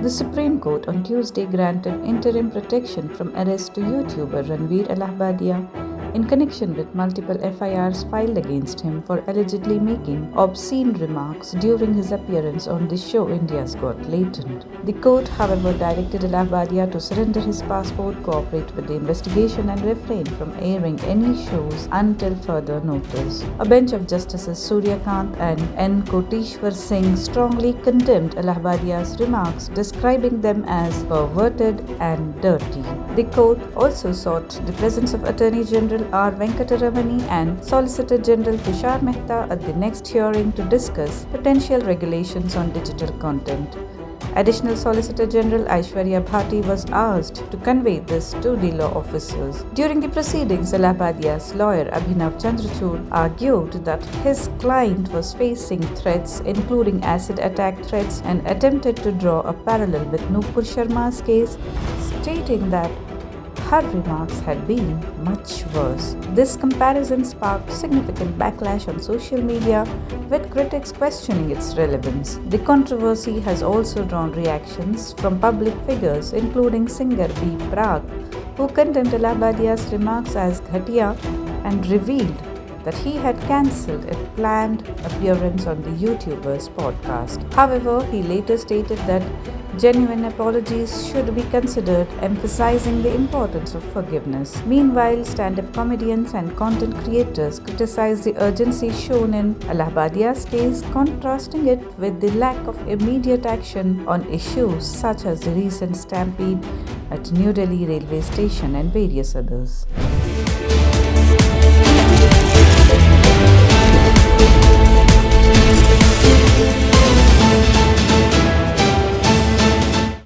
The Supreme Court on Tuesday granted interim protection from arrest to YouTuber Ranveer Allahbadia in connection with multiple FIRs filed against him for allegedly making obscene remarks during his appearance on the show India's Got Latent. The court, however, directed Allahbadia to surrender his passport, cooperate with the investigation, and refrain from airing any shows until further notice. A bench of Justices Surya, Kant, and N. Kotiswar Singh strongly condemned Allahbadia's remarks, describing them as perverted and dirty. The court also sought the presence of Attorney General Venkataramani and Solicitor General Tushar Mehta at the next hearing to discuss potential regulations on digital content. Additional Solicitor General Aishwarya Bhati was asked to convey this to the law officers. During the proceedings, Allahbadia's lawyer Abhinav Chandrachud argued that his client was facing threats, including acid attack threats, and attempted to draw a parallel with Nupur Sharma's case, stating that her remarks had been much worse. This comparison sparked significant backlash on social media, with critics questioning its relevance. The controversy has also drawn reactions from public figures, including singer B. Prag, who condemned Allahbadia's remarks as ghatiya and revealed that he had cancelled a planned appearance on the YouTuber's podcast. However, he later stated that genuine apologies should be considered, emphasizing the importance of forgiveness. Meanwhile, stand-up comedians and content creators criticized the urgency shown in Allahbadia's case, contrasting it with the lack of immediate action on issues such as the recent stampede at New Delhi railway station and various others.